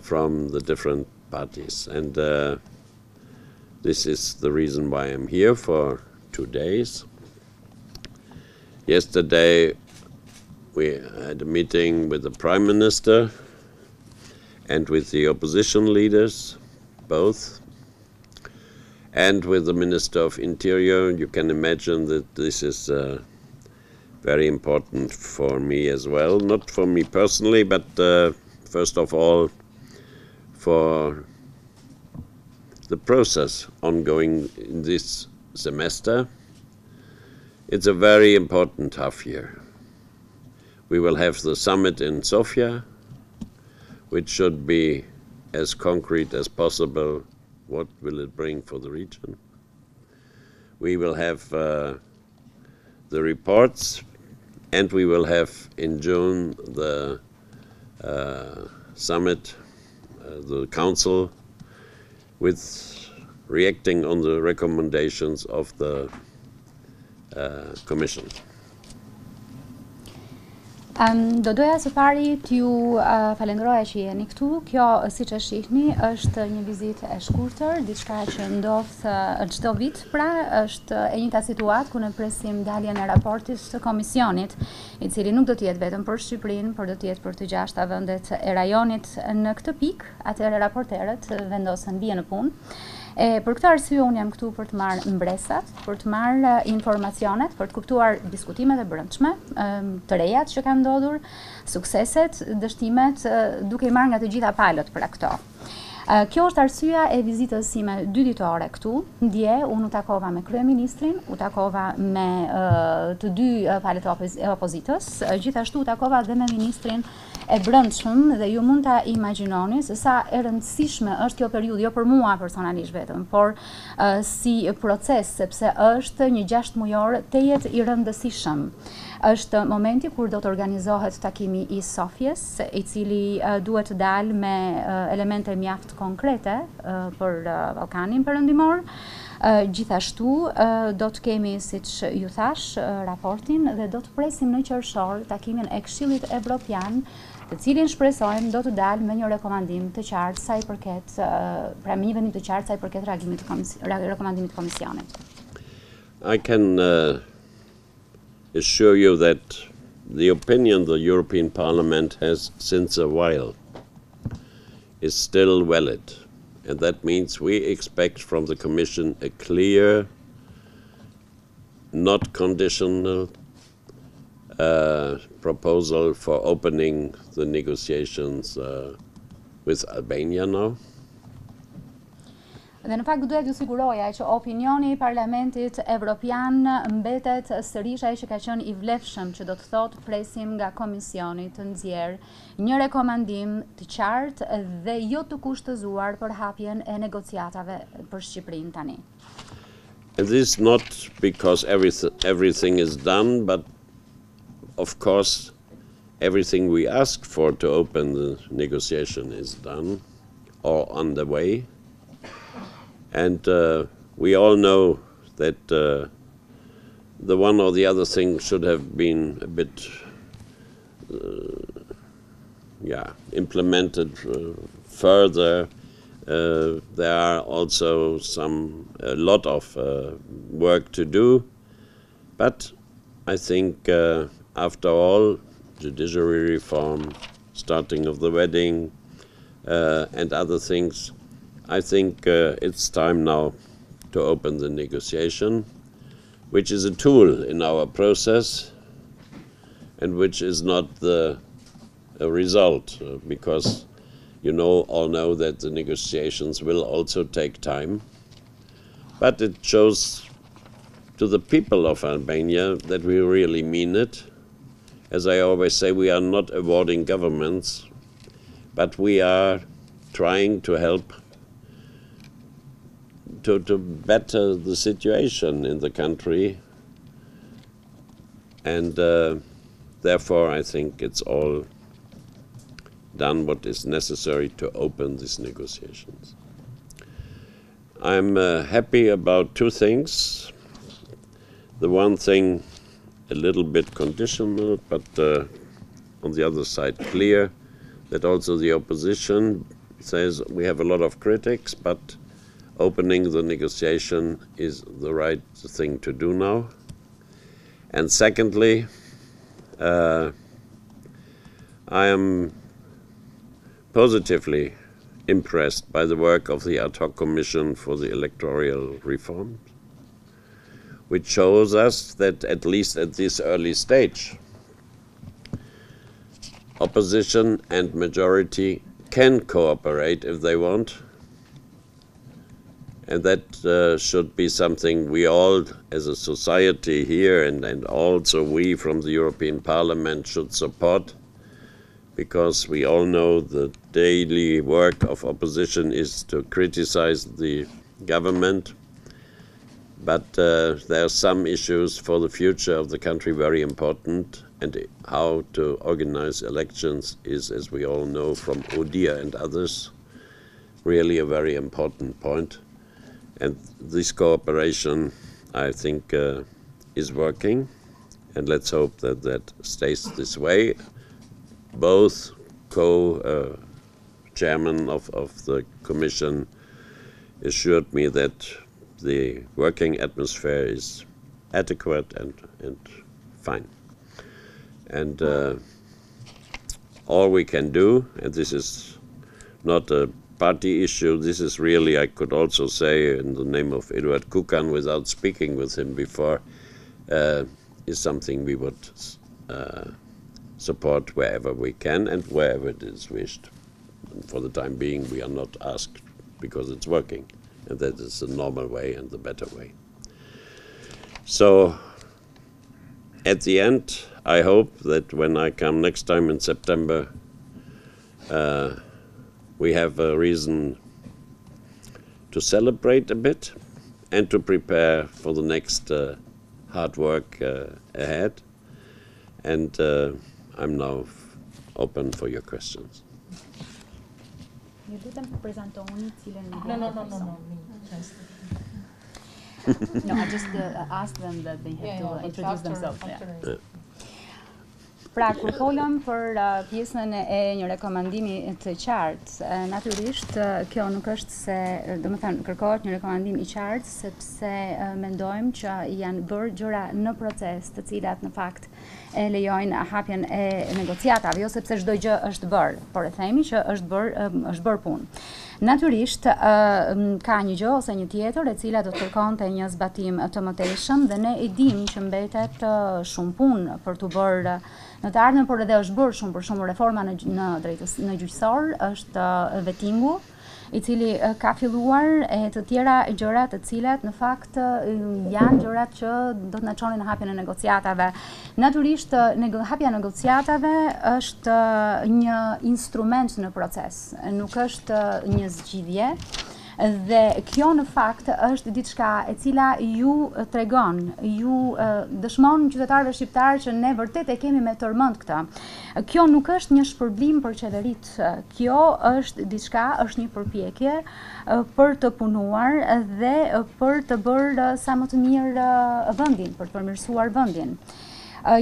from the different parties. And this is the reason why I'm here for 2 days. Yesterday we had a meeting with the Prime Minister and with the opposition leaders, both, and with the Minister of Interior. You can imagine that this is very important for me as well, not for me personally, but first of all for the process ongoing in this semester. It's a very important half year. We will have the summit in Sofia, which should be as concrete as possible. What will it bring for the region? We will have the reports, and we will have in June the summit, the council, with reacting on the recommendations of the Commission. Do doja së pari t'ju falenderoja që jeni këtu. Kjo, siç e shihni, është një vizitë e shkurtër, diçka që ndodh çdo vit, pra është e njëjta situatë ku ne presim daljen e raportit të komisionit, i cili nuk do të jetë vetëm për Shqipërinë, por do të jetë për të 6 vendet e rajonit. Në këtë pikë, atëherë raporterët vendosen vijnë në punë. Për këtë arsye unë jam këtu për të marrë mbresat, për të marrë informacionet, për të kuptuar diskutimet e brendshme, të rejat që kanë ndodhur, sukseset, dështimet, duke i marrë nga të gjitha palët për këto. Kjo është arsyeja e vizitës sime 2 ditore këtu. Dje unë u takova me kryeministrin, u takova me të 2 palët e opozitës, gjithashtu u takova dhe me ministrin e brendshëm, dhe ju mund ta imagjinoni se sa e rëndësishme është kjo periudhë, jo për mua personalisht vetëm, por si proces, sepse është një 6 mujor tejet i rëndësishëm. Është momenti kur do të organizohet takimi i Sofjes, i cili duhet të dalë me elemente mjaft konkrete për Ballkanin Perëndimor. Gjithashtu do të kemi, siç ju thash, raportin, dhe do të presim në qershor takimin e Këshillit Evropian, të cilin shpresojmë do të dalë me një rekomandim të qartë sa i përket, pra me një vendim të qartë sa i përket rekomandimit të Komisionit. I can assure you that the opinion the European Parliament has since a while is still valid. And that means we expect from the Commission a clear, not conditional proposal for opening the negotiations with Albania now. Dhe në fakt duhet ju siguroja që opinioni i Parlamentit Evropian mbetet sërish ai që ka qenë i vlefshëm, që do të thotë presim nga Komisioni të nxjerrë një rekomandim të qartë dhe jo të kushtëzuar për hapjen e negociatave për Shqipërinë tani. And this is not because everything is done, but of course everything we asked for to open the negotiation is done or on the way. And we all know that the one or the other thing should have been a bit implemented further. There are also a lot of work to do, but I think after all, judiciary reform, starting of the wedding, and other things, I think it's time now to open the negotiation, which is a tool in our process and which is not a result, because you all know that the negotiations will also take time. But it shows to the people of Albania that we really mean it. As I always say, we are not awarding governments, but we are trying to help to better the situation in the country, and therefore I think it's all done what is necessary to open these negotiations. I'm happy about 2 things. The one thing, a little bit conditional, but on the other side clear, that also the opposition says we have a lot of critics, but opening the negotiation is the right thing to do now. And secondly, I am positively impressed by the work of the ad hoc commission for the electoral reform, which shows us that at least at this early stage, opposition and majority can cooperate if they want. And that should be something we all as a society here and also we from the European Parliament should support, because we all know the daily work of opposition is to criticize the government. But there are some issues for the future of the country very important, and how to organize elections is, as we all know from ODIHR and others, really a very important point. And this cooperation, I think, is working, and let's hope that that stays this way. Both co-chairmen of the Commission assured me that the working atmosphere is adequate and fine. And all we can do, and this is not a party issue, this is really, I could also say in the name of Eduard Kukan without speaking with him before, is something we would support wherever we can and wherever it is wished. And for the time being, we are not asked because it's working, and that is the normal way and the better way. So at the end, I hope that when I come next time in September, we have a reason to celebrate a bit and to prepare for the next hard work ahead. And I'm now open for your questions. No, I just asked them that they have to introduce themselves. Pra, kur folëm për pjesën e një rekomandimi të qartë, natyrisht kjo nuk është se, domethënë kërkohet një rekomandim i qartë sepse mendojmë që janë bërë gjëra në proces të cilat në fakt e lejojnë hapjen e negociatave, jo sepse çdo gjë është bërë, por e themi që është bërë punë. Natyrisht ka një gjë ose një tjetër e cila do të kërkonte një zbatim të mëtejshëm dhe ne e dimë që mbetet shumë punë për të bërë në të ardhmen, por edhe është bërë shumë për shumë reforma në gjyqësor, është vetingu, i cili ka filluar e të tjera gjëra të cilat në fakt janë gjërat që do të na çonin në hapjen e negociatave. Natyrisht hapja e negociatave është një instrument në proces, nuk është një zgjidhje. Dhe kjo në fakt është diçka e cila ju tregon, ju dëshmon qytetarëve shqiptarë që ne vërtet e kemi me tërmend këtë. Kjo nuk është një shpërblim për qeveritë, kjo është diçka, është një përpjekje për të punuar dhe për të bërë sa më të mirë vendin, për të përmirësuar vendin.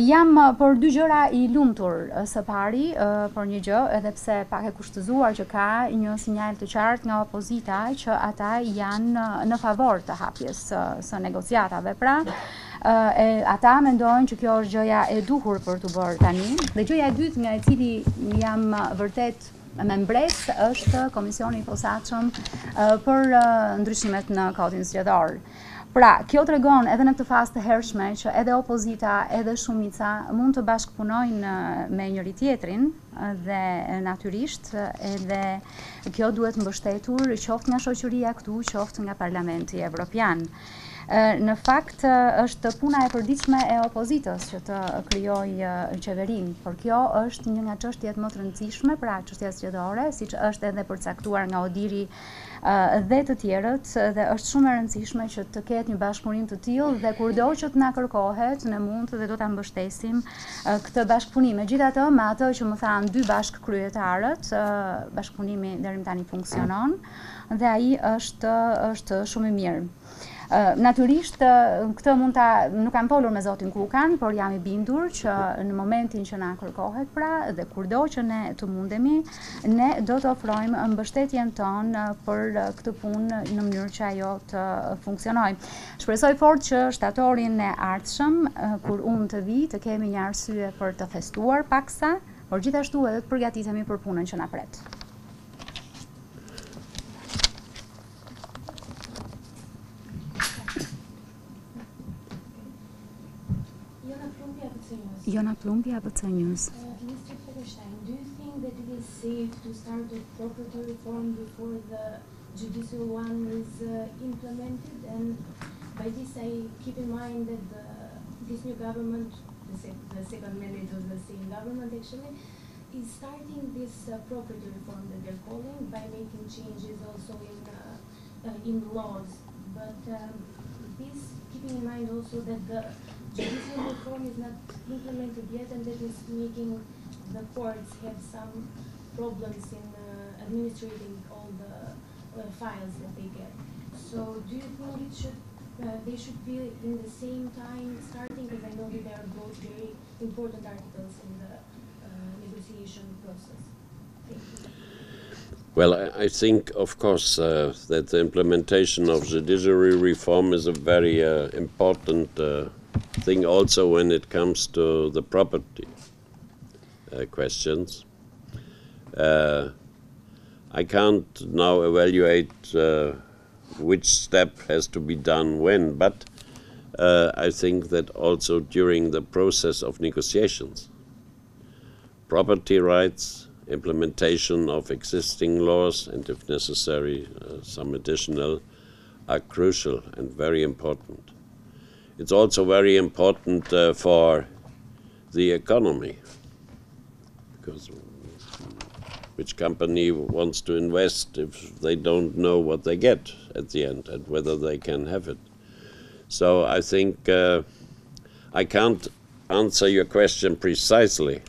Jam për dy gjëra i lumtur. Së pari, për një gjë, edhe pse pak e kushtëzuar që ka një sinjal të qartë nga opozita që ata janë në favor të hapjes së negociatave. Pra, ata mendojnë që kjo është gjëja e duhur për të bërë tani. Dhe gjëja e dytë nga e cili jam vërtet me mbres është komisioni i posaçëm për ndryshimet në kodin zgjedhor. Pra, kjo tregon edhe në këtë fazë të hershme që edhe opozita, edhe shumica mund të bashkëpunojnë me njëri tjetrin dhe natyrisht edhe kjo duhet mbështetur qoftë nga shoqëria këtu, qoftë nga Parlamenti Evropian. Në fakt është puna e përditshme e opozitës që të krijojë qeverinë, por kjo është një nga çështjet më të rëndësishme, pra çështja zgjedhore, siç është edhe përcaktuar nga ODIHR-i dhe të tjerët, dhe është shumë e rëndësishme që të ketë një bashkëpunim të tillë dhe kurdo që të na kërkohet, ne mund dhe do ta mbështesim këtë bashkëpunim. Megjithatë, me atë që më thanë dy bashkëkryetarët, bashkëpunimi deri tani funksionon dhe ai është shumë i mirë. Natyrisht, këtë nuk kam folur me Zotin Kukan, por jam I bindur që në momentin që na kërkohet pra dhe kurdo që ne të mundemi, ne do të ofrojmë mbështetjen tonë për këtë punë në mënyrë që ajo të funksionojë. Shpresoj fort që shtatorin e ardhshëm, kur unë të vi, të kemi një arsye për të festuar paksa, por gjithashtu edhe të përgatitemi për punën që na pret. Jona Plumbi, ABC News. Mr. Fleckenstein, do you think that it is safe to start a property reform before the judicial one is implemented? And by this I keep in mind that this new government, the second mandate of the same government actually, is starting this property reform that they're calling by making changes also in laws. But this keeping in mind also that the judicial reform is not implemented yet, and that is making the courts have some problems in administrating all the files that they get. So, do you think they should be in the same time starting? Because I know that they are both very important articles in the negotiation process. Thank you. Well, I think, of course, that the implementation of judiciary reform is a very important thing also when it comes to the property questions. I can't now evaluate which step has to be done when, but I think that also during the process of negotiations, property rights, implementation of existing laws, and if necessary, some additional, are crucial and very important. It's also very important for the economy, because which company wants to invest if they don't know what they get at the end and whether they can have it? So I think I can't answer your question precisely,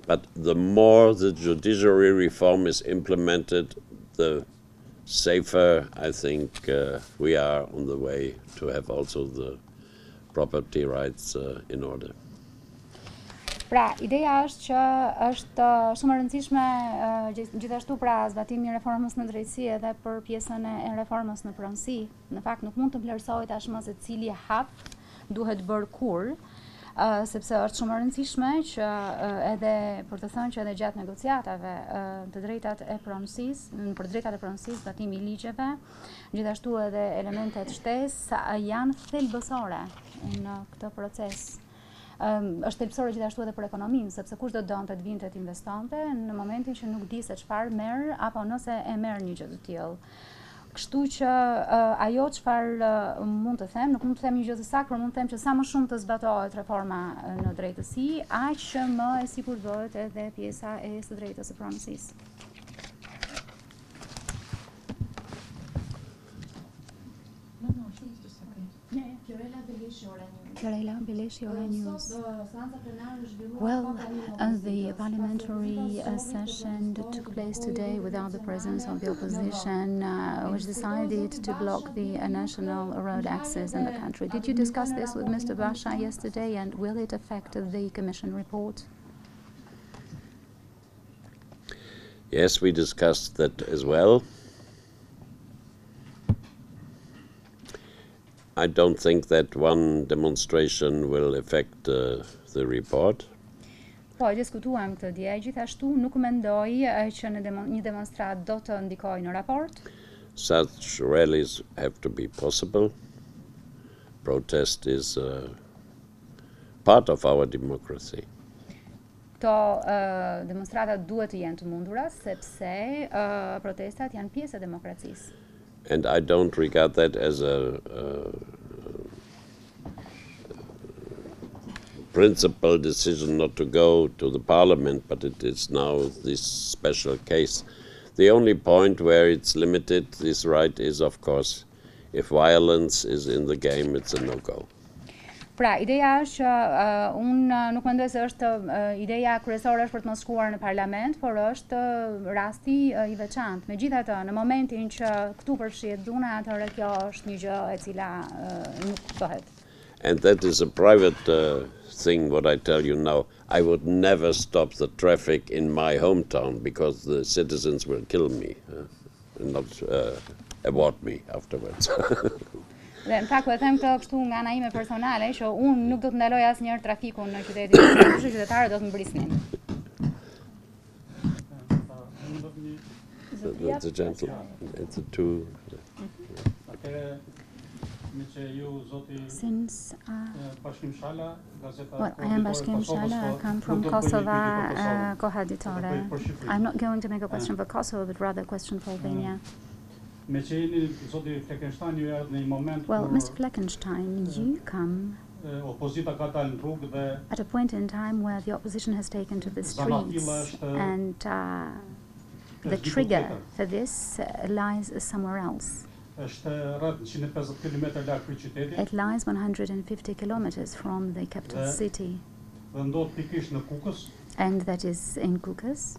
but the more the judiciary reform is implemented, the safer I think we are on the way to have also the property rights in order. Pra, ideja është që është shumë e rëndësishme gjithashtu pra zbatimi I reformës në drejtësi edhe për pjesën e reformës në pronësi. Në fakt nuk mund të vlerësohet tashmë se cili hap duhet bërë kur, sepse është shumë e rëndësishme që edhe për të thënë që edhe gjatë negociatave të drejtat e pronësisë, për drejtat e pronësisë, zbatimi I ligjeve, gjithashtu edhe elementet shtesë janë thelbësore në këtë proces. Është thelbësore gjithashtu edhe për ekonominë, sepse kush do donte të vinte të investonte në momentin që nuk di se çfarë merr apo nëse e merr një gjë të tillë. Kështu që ajo çfarë mund të them, nuk mund të them një gjë të saktë, por mund të them që sa më shumë të zbatohet reforma në drejtësi, aq më e sigurt bëhet edhe pjesa e së drejtës së pronësisë. Well, the parliamentary session that took place today without the presence of the opposition, which decided to block the national road access in the country. Did you discuss this with Mr. Basha yesterday, and will it affect the Commission report? Yes, we discussed that as well. I don't think that one demonstration will affect the report. Po, diskutuam këtë dje, gjithashtu nuk mendoj që një demonstrat do të ndikojë në raport. Such rallies have to be possible. Protest is part of our democracy. Këto demonstratat duhet të jenë të mundura, sepse protestat janë pjesë e demokracisë. And I don't regard that as a principal decision not to go to the parliament, but it is now this special case. The only point where it's limited, this right, is of course, if violence is in the game, it's a no-go. Pra, ideja është që unë nuk mendoj se është ideja kryesore është për të mos shkuar në parlament, por është rasti I veçantë. Megjithatë, në momentin që këtu përfshihet dhuna, atëherë kjo është një gjë e cila nuk kuptohet. And that is a private thing, what I tell you now. I would never stop the traffic in my hometown because the citizens will kill me and not award me afterwards. Dhe në fakt po e them këtë kështu nga ana ime personale që unë nuk do të ndaloj asnjëherë trafikun në qytetin tim, kështu që qytetarët do të mbrisnin. The gentle, it's a two. Since well, I am Bashkim Shala, I come from Kosovo, Koha ditore. I'm not going to make a question for Kosovo, but rather a question for Albania. Well, Mr. Fleckenstein, you come at a point in time where the opposition has taken to the streets, and the trigger for this lies somewhere else. It lies 150 kilometers from the capital city, and that is in Kukas,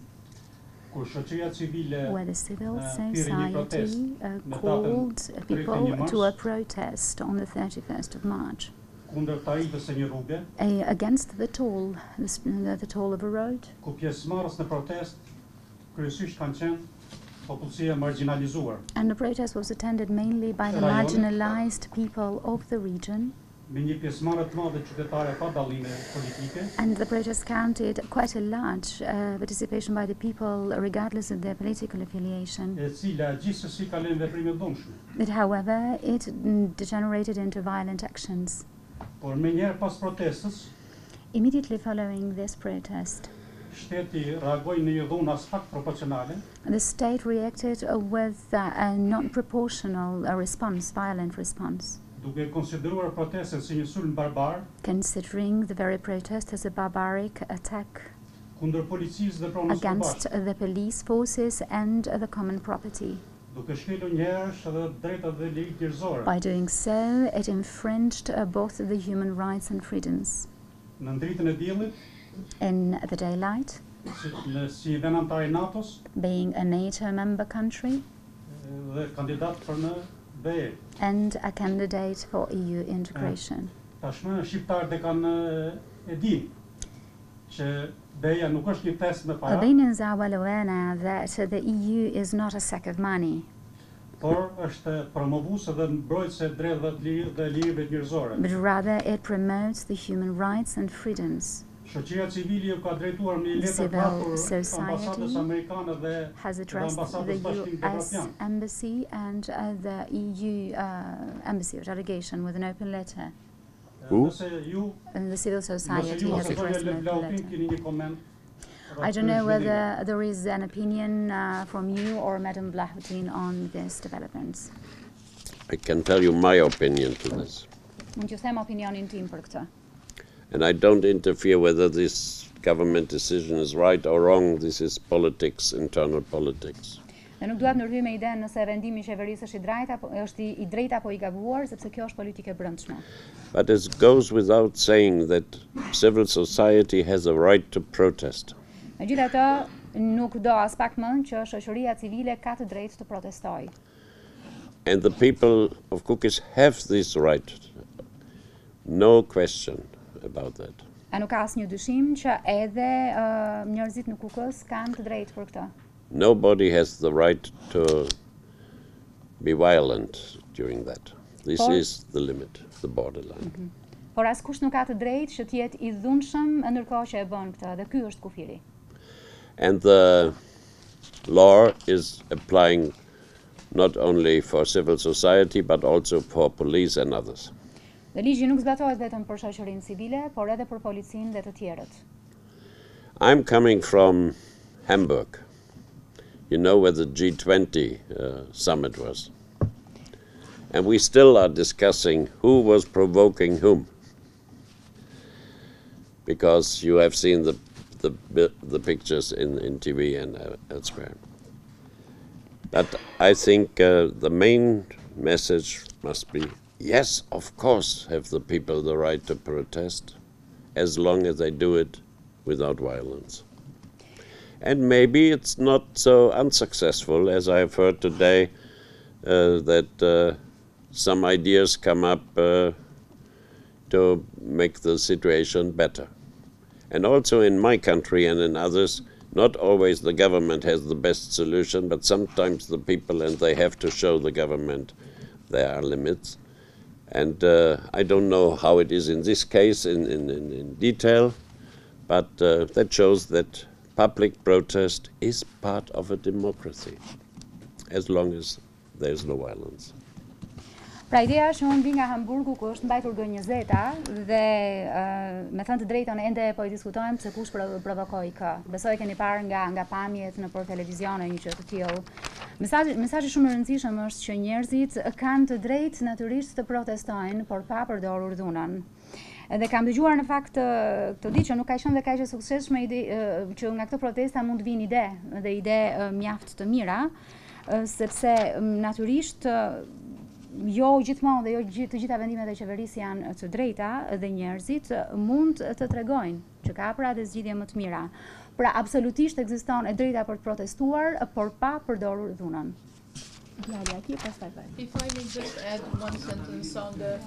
where the civil society called people to a protest on the 31st of March against the toll of a road. And the protest was attended mainly by the marginalized people of the region. And the protest counted quite a large participation by the people, regardless of their political affiliation. But however, it degenerated into violent actions. Immediately following this protest, the state reacted with a non-proportional response, violent response, considering the very protest as a barbaric attack against the police forces and the common property. By doing so, it infringed both the human rights and freedoms. In the daylight, being a NATO member country and a candidate for EU integration. Albanians are well aware now that the EU is not a sack of money, but rather it promotes the human rights and freedoms. The civil society has addressed the US Embassy and the EU Embassy or delegation with an open letter. Who? And the civil society has addressed an open letter. I don't know whether there is an opinion from you or Madam Vlahotin on these developments. I can tell you my opinion to this. Mund t'ju them opinionin tim për këtë. And I don't interfere whether this government decision is right or wrong. This is politics, internal politics. Dhe nuk duat ndërhyj me idenë nëse vendimi I qeverisë është I drejtë apo I gabuar, sepse kjo është politikë e brendshme. But it goes without saying that civil society has a right to protest. Megjithatë, nuk do as pak më që shoqëria civile ka të drejtë të protestojë. And the people of Kukës have this right. No question about that. A nuk ka asnjë dyshim që edhe njerëzit në Kukës kanë të drejtë për këtë. Nobody has the right to be violent during that. This is the limit, the borderline. Por askush nuk ka të drejtë që të jetë I dhunshëm ndërkohë që e bën këtë, dhe ky është kufiri. And the law is applying not only for civil society but also for police and others. Dhe ligji nuk zbatohet vetëm për shoqërinë civile, por edhe për policinë dhe të tjerët. I'm coming from Hamburg. You know where the G20 summit was. And we still are discussing who was provoking whom. Because you have seen the pictures in TV and elsewhere. But I think the main message must be yes, of course, have the people the right to protest, as long as they do it without violence. And maybe it's not so unsuccessful, as I've heard today, that some ideas come up to make the situation better. And also in my country and in others, not always the government has the best solution, but sometimes the people, and they have to show the government there are limits. And I don't know how it is in this case in detail, but that shows that public protest is part of a democracy, as long as there's no violence. Pra ideja është unë vi nga Hamburgu ku është mbajtur G20 dhe me thënë të drejtën ende po I diskutojmë se kush provokoi kë. Besoj keni parë nga pamjet nëpër televizione një gjë të tillë. Mesazhi shumë I rëndësishëm është që njerëzit kanë të drejtë natyrisht të protestojnë, por pa përdorur dhunën. Dhe kam dëgjuar në fakt këtë ditë që nuk ka qenë dhe kaq e suksesshme që nga këtë protesta mund të vinë ide mjaft të mira, sepse natyrisht jo gjithmonë dhe jo të gjitha vendimet e qeverisë janë të drejta dhe njerëzit mund të tregojnë që ka pra dhe zgjidhje më të mira. Pra absolutisht ekziston e drejta për të protestuar, por pa përdorur dhunën. If I may just add one sentence on the,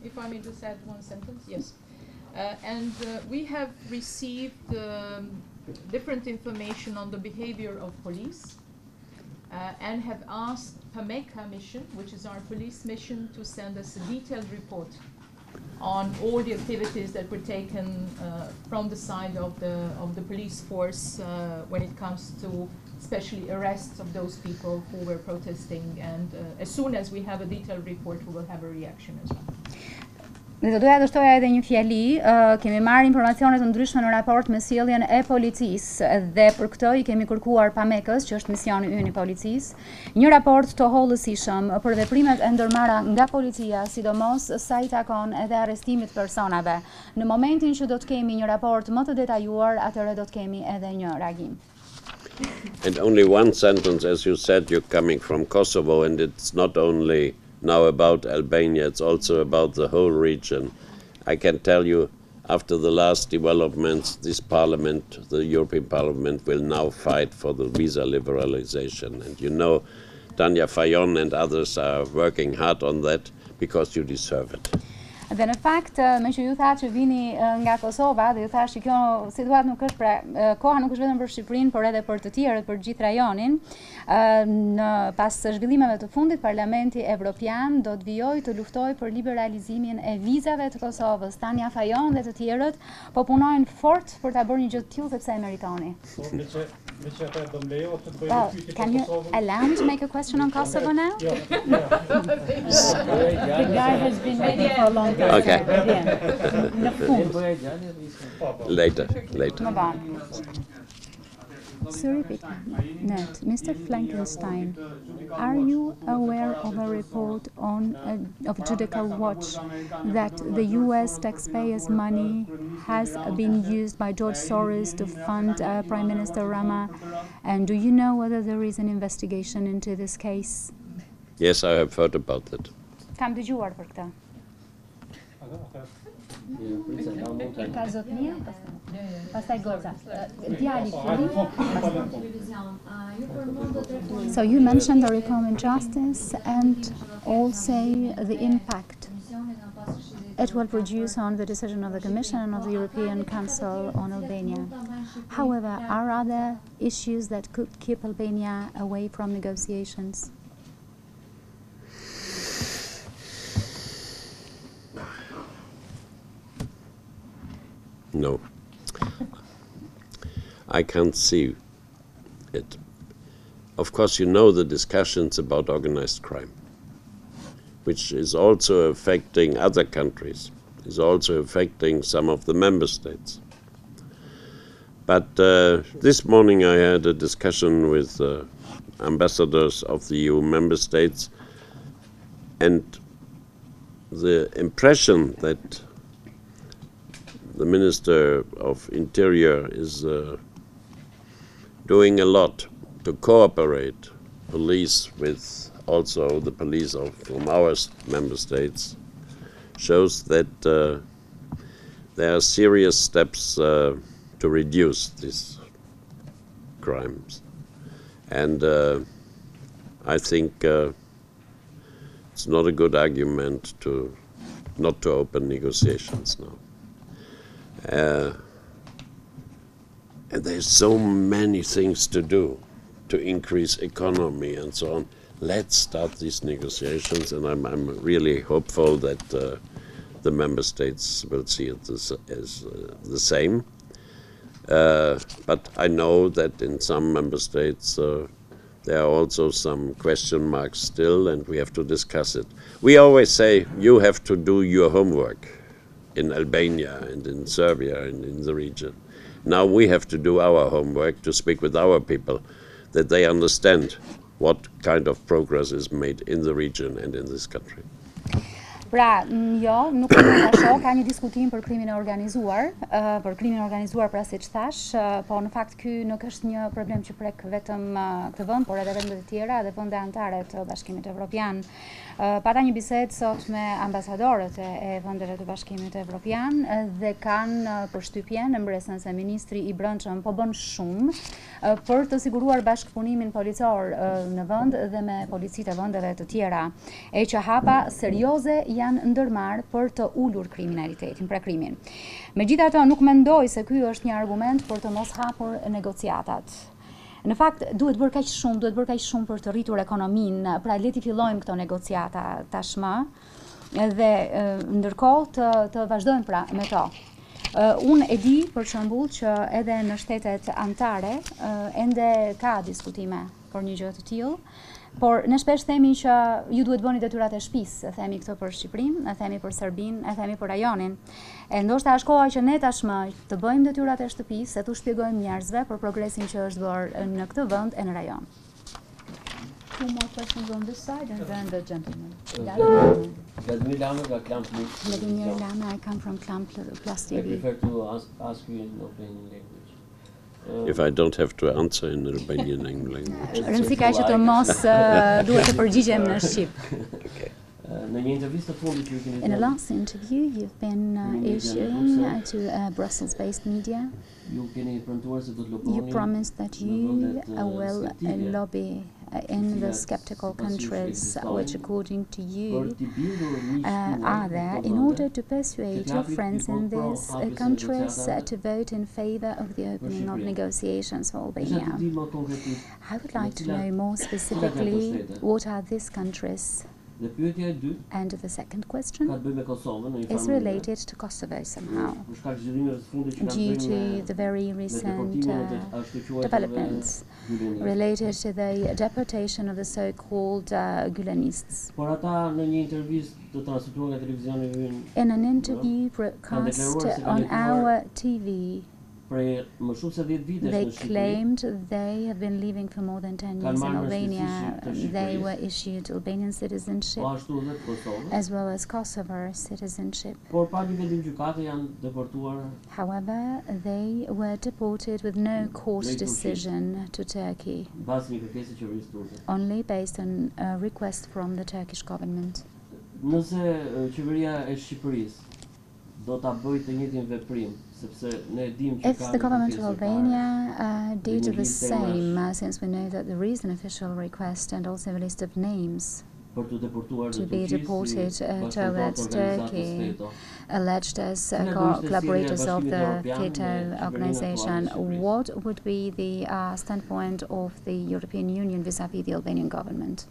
if I may just add one sentence, yes. We have received different information on the behavior of police and have asked PAMECA mission, which is our police mission, to send us a detailed report on all the activities that were taken from the side of the police force when it comes to especially arrests of those people who were protesting, and as soon as we have a detailed report we will have a reaction as well. Dhe do doja të shtoja edhe një fjali, kemi marrë informacione të ndryshme në raport me sjelljen e policisë dhe për këtë I kemi kërkuar PAMECës, që është misioni ynë I policisë, një raport të hollësishëm për veprimet e ndërmarra nga policia, sidomos sa I takon edhe arrestimit personave. Në momentin që do të kemi një raport më të detajuar, atëherë do të kemi edhe një reagim. And only one sentence, as you said, you're coming from Kosovo, and it's not only now about Albania, it's also about the whole region. I can tell you, after the last developments, this parliament, the European Parliament, will now fight for the visa liberalization. And you know, Tanja Fajon and others are working hard on that because you deserve it. Dhe në fakt, me që ju tha që vini nga Kosova dhe ju thash që kjo situatë nuk është koha nuk është vetëm për Shqipërinë, por edhe për të tjerët, për gjithë rajonin. Pas zhvillimeve të fundit, Parlamenti Evropian do të vijojë të luftojë për liberalizimin e vizave të Kosovës. Tanja Fajon dhe të tjerët po punojnë fort për ta bërë një gjë të tillë sepse e meritoni. Can you allow me to make a question on Kosovo now? The guy has been waiting for a long time. Okay. Later. Sorry, Mr. Fleckenstein, are you aware of a report of Judicial Watch that the US taxpayers' money has been used by George Soros to fund Prime Minister Rama? And do you know whether there is an investigation into this case? Yes, I have heard about that. Kam dëgjuar për këtë. Ka zotnia? Pastaj goca. Djali So you mentioned the reform in justice and also the impact it will produce on the decision of the Commission and of the European Council on Albania. However, are other issues that could keep Albania away from negotiations? No, I can't see it. Of course, you know the discussions about organized crime, which is also affecting other countries, is also affecting some of the member states. But this morning I had a discussion with ambassadors of the EU member states, and the impression that the Minister of Interior is doing a lot to cooperate police with also the police from our member states shows that there are serious steps to reduce these crimes. And I think it's not a good argument not to open negotiations now. And there's so many things to do to increase economy and so on. Let's start these negotiations, and I'm really hopeful that the member states will see it as the same. But I know that in some member states there are also some question marks still, and we have to discuss it. We always say you have to do your homework in Albania and in Serbia and in the region. Now we have to do our homework to speak with our people, that they understand what kind of progress is made in the region and in this country. Pra, jo, nuk kam ta shoh, ka një diskutim për krimin e organizuar, pra siç thash, po në fakt ky nuk është një problem që prek vetëm këtë vend, por edhe vende të tjera dhe vende anëtare të Bashkimit Evropian. Pata një bisedë sot me ambasadorët e vendeve të Bashkimit Evropian dhe kanë përshtypjen, mbresën se ministri i brendshëm po bën shumë për të siguruar bashkëpunimin policor në vend dhe me policitë e vendeve të tjera, e që hapa serioze janë ndërmarrë për të ulur kriminalitetin, pra krimin. Megjithatë, nuk mendoj se ky është një argument për të mos hapur negociatat. Në fakt, duhet bërë kaq shumë për të rritur ekonominë, pra le të fillojmë këto negociata tashmë dhe ndërkohë të vazhdojmë pra me to. Unë e di për shembull që edhe në shtetet anëtare ende ka diskutime për një gjë të tillë. Por ne shpesh themi që ju duhet bëni detyrat e shtëpisë, e themi këtë për Shqipërinë, e themi për Serbinë, e themi për rajonin. E ndoshta është koha që ne tashmë të bëjmë detyrat e shtëpisë, e t'u shpjegojmë njerëzve për progresin që është bërë në këtë vend e në rajon. Two more questions on this side and then the gentleman. Vladimir Lama nga Klan Plus. Vladimir Lama, I come from Klan Plus TV. I prefer to ask you in Albanian language. If I don't have to answer in Albanian language. Rëndësika që të mos duhet të përgjigjem në shqip. Okay. Në një intervistë të fundit që ju keni In the last interview you've been issuing to Brussels-based media, ju keni premtuar se do të loboni. you promised that you will lobby in the skeptical countries, which according to you are there, in order to persuade your friends in these countries to vote in favor of the opening of negotiations for Albania. I would like to know more specifically what are these countries. And the second question is related to Kosovo somehow, due to the very recent developments related to the deportation of the so-called Gulenists. In an interview broadcast on our TV, they claimed they have been living for more than 10 years in Albania. They were issued Albanian citizenship as well as Kosovo citizenship. However, they were deported with no court decision to Turkey, only based on a request from the Turkish government. Nëse qeveria e Shqipërisë do ta bëjë të njëjtin veprim, sepse ne dimë që if the government of Albania did the same, since we know that there is an official request and also a list of names to be deported towards Turkey, alleged as collaborators of the Keto organization, what would be the standpoint of the European Union vis-à-vis the Albanian government?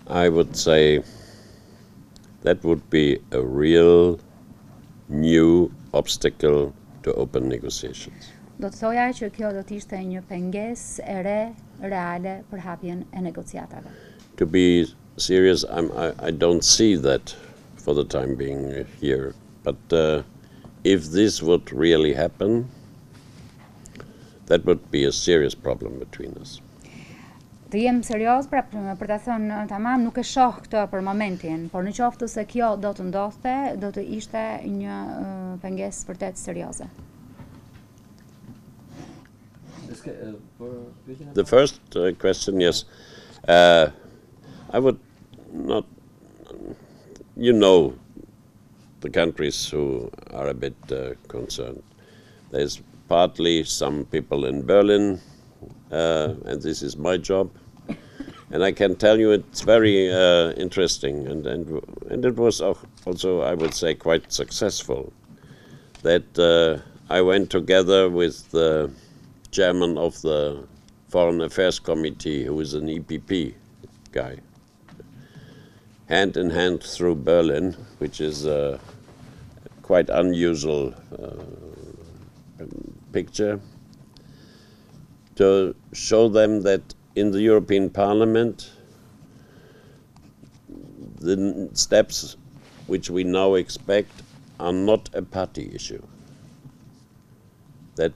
I would say that would be a real new obstacle to open negotiations. Do të thoja që kjo do të ishte një pengesë e re reale për hapjen e negociatave. To be serious, I don't see that for the time being here. But if this would really happen, that would be a serious problem between us. Të jem serioz, pra për ta thënë tamam, nuk e shoh këtë për momentin, por në qoftë se kjo do të ndodhte, do të ishte një pengesë vërtet serioze. The first question, yes. I would not, you know, the countries who are a bit concerned. There's partly some people in Berlin, and this is my job. And I can tell you it's very interesting, and it was also, I would say, quite successful, that I went together with the chairman of the Foreign Affairs Committee, who is an EPP guy, hand in hand through Berlin, which is a quite unusual picture, to show them that in the European Parliament, the steps which we now expect are not a party issue. That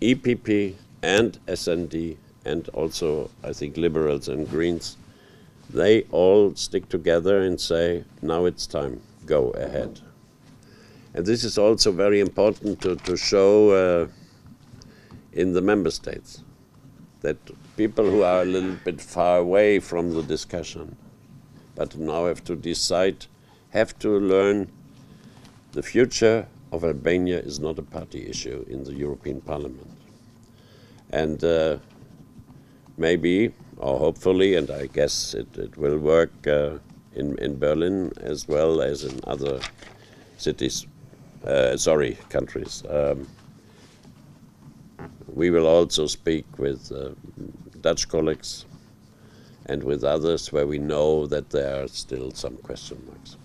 EPP and SND and also, I think, Liberals and Greens, they all stick together and say, now it's time, go ahead. And this is also very important to show in the member states, that people who are a little bit far away from the discussion, but now have to decide, have to learn the future of Albania is not a party issue in the European Parliament. And maybe, or hopefully, and I guess it will work in Berlin as well as in other cities, countries. We will also speak with Dutch colleagues and with others where we know that there are still some question marks.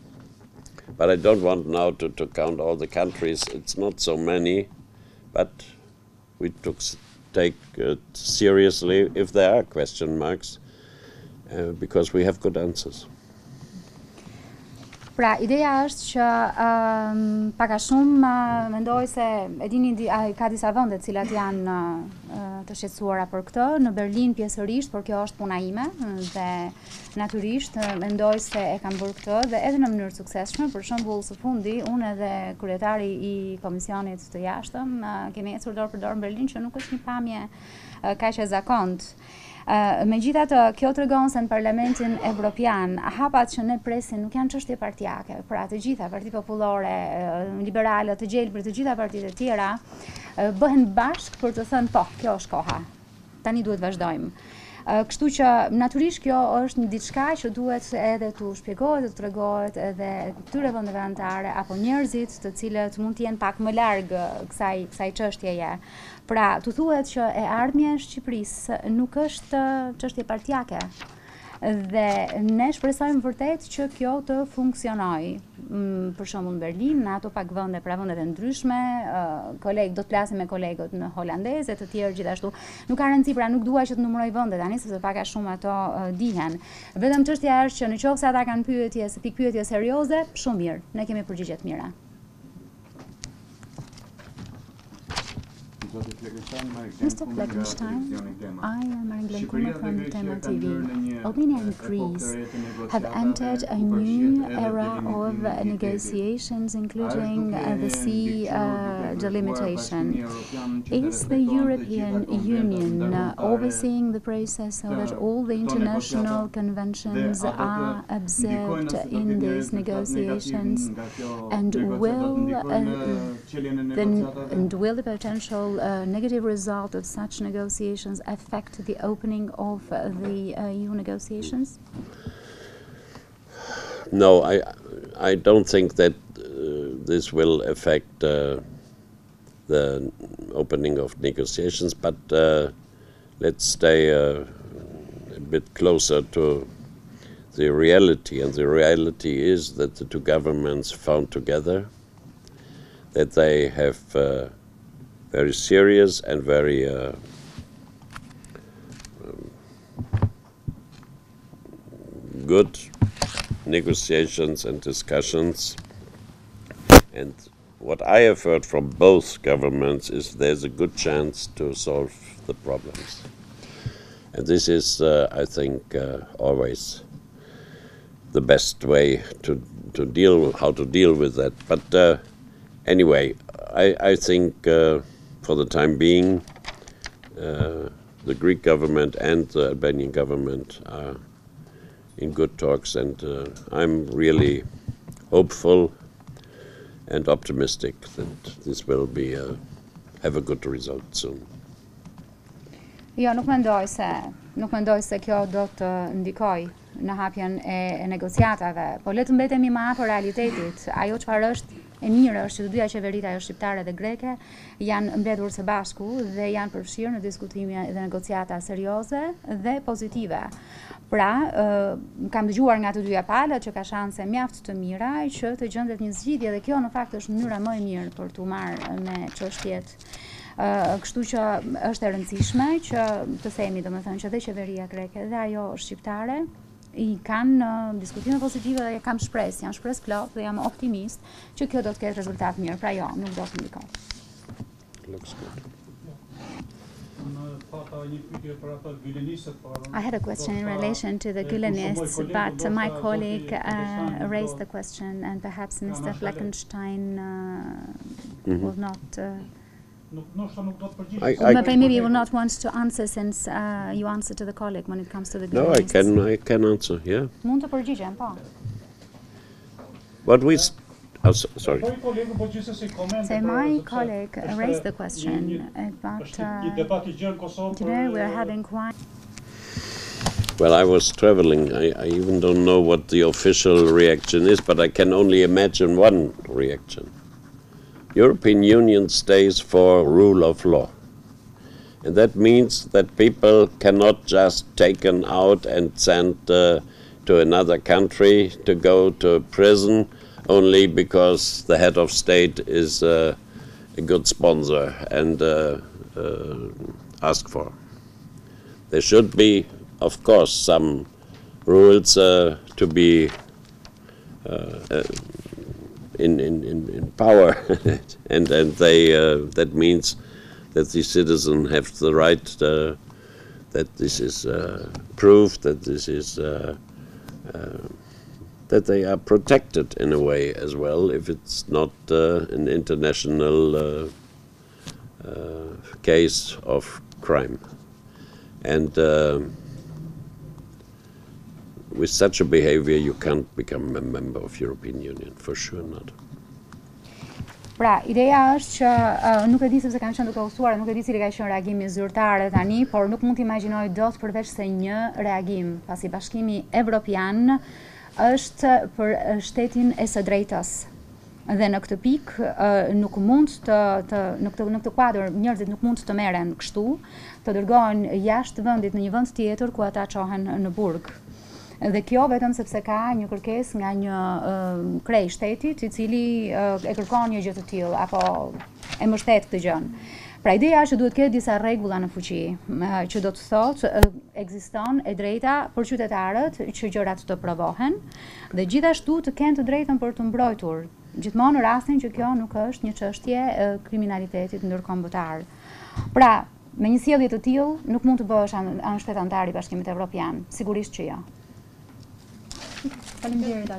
But I don't want now to count all the countries. It's not so many, but we take it seriously if there are question marks, because we have good answers. Pra, ideja është që paka shumë mendoj se e dini ka disa vende të cilat janë të shqetësuara për këtë, në Berlin pjesërisht, por kjo është puna ime dhe natyrisht mendoj se e kam bërë këtë dhe edhe në mënyrë suksesshme. Për shembull, së fundi unë edhe kryetari I komisionit të jashtëm kemi ecur dorë për dorë në Berlin, që nuk është një pamje kaq e zakontë. Megjithatë, kjo tregon se në Parlamentin Evropian hapat që ne presim nuk janë çështje partijake. Pra, të gjitha Parti Popullore, Liberale, të gjelbër, të gjitha partitë e tjera bëhen bashkë për të thënë po, kjo është koha. Tani duhet vazhdojmë. Kështu që natyrisht kjo është një diçka që duhet edhe të shpjegohet, të tregohet edhe këtyre vendeve anëtare apo njerëzit të cilët mund të jenë pak më larg kësaj çështjeje. Pra, të thuhet që e ardhmja e Shqipërisë nuk është çështje partijake. Dhe ne shpresojmë vërtet që kjo të funksionojë. Për shembull në Berlin, në ato pak vende, pra vendet e ndryshme, do të flasim me kolegët në holandeze, të tjerë gjithashtu. Nuk ka rëndësi, pra nuk dua që të numëroj vendet tani, sepse pak a shumë ato dihen. Vetëm çështja është që nëse ata kanë pikë pyetje serioze, shumë mirë, ne kemi përgjigje të mira. Mr. Fleckenstein, I am Marin Kuma from Tema TV. Albania and Greece have entered a new era of negotiations, including the sea delimitation. Is the European Union overseeing the process so that all the international conventions are observed in these negotiations? And will the potential negative result of such negotiations affect the opening of the EU negotiations? No, I don't think that this will affect the opening of negotiations, but let's stay a bit closer to the reality, and the reality is that the two governments found together, that they have very serious and very good negotiations and discussions. And what I have heard from both governments is there's a good chance to solve the problems. And this is, I think, always the best way to deal with that. But anyway, I think for the time being, the Greek government and the Albanian government are in good talks, and I'm really hopeful and optimistic that this will be have a good result soon. Jo, nuk mendoj se kjo do të ndikoj në hapjen e negociatave, po le të mbetemi më afër realitetit. Ajo çfarë është e mirë është që të dyja qeveritë, ajo shqiptare dhe greke, janë mbledhur së bashku dhe janë përfshirë në diskutime dhe negociata serioze dhe pozitive. Pra, kam dëgjuar nga të dyja palët që ka shanse mjaft të mira që të gjendet një zgjidhje, dhe kjo në fakt është mënyra më e mirë për t'u marrë me çështjet. Kështu që është e rëndësishme që të themi, domethënë, që dhe qeveria greke dhe ajo shqiptare i kanë diskutime pozitive dhe jam shpresë plot dhe jam optimist që kjo do të ketë rezultat mirë. Pra jo, nuk do të ndikoj. I had a question in relation to the Gülenists, but my colleague raised the question, and perhaps Mr. Fleckenstein will not... maybe you will not want to answer, since you answer to the colleague when it comes to the Gülenists. No, I can answer, yeah. Mund të përgjigjem, po. What we... Oh, sorry. So my colleague raised the question, but today we are having quite... Well, I was traveling. I even don't know what the official reaction is, but I can only imagine one reaction. European Union stays for rule of law. And that means that people cannot just taken out and sent to another country to go to prison only because the head of state is a good sponsor and asked for. There should be, of course, some rules to be in power, and they that means that the citizens have the right that this is proof, that this is that they are protected in a way as well, if it's not an international case of crime. And with such a behavior, you can't become a member of European Union, for sure not. Pra, ideja është që nuk e di sepse kanë qenë duke usuar, nuk e di cili ka qenë reagimi zyrtar tani, por nuk mund të imagjinoj dot përveç se një reagim, pasi Bashkimi Evropian është për shtetin e së drejtës. Dhe në këtë pikë nuk mund në këtë kuadër njerëzit nuk mund të merren kështu, të dërgohen jashtë vendit në një vend tjetër ku ata çohen në burg. Dhe kjo vetëm sepse ka një kërkesë nga një krej shtetit i cili e kërkon një gjë të tillë apo e mbështet këtë gjë. Pra ideja është që duhet të ketë disa rregulla në fuqi, që do të thotë ekziston e drejta për qytetarët që gjërat të provohen dhe gjithashtu të kenë të drejtën për të mbrojtur, gjithmonë në rastin që kjo nuk është një çështje kriminalitetit ndërkombëtar. Pra, me një sjellje të tillë nuk mund të bëhesh shtet antar i Bashkimit Evropian, sigurisht që jo. Faleminderit,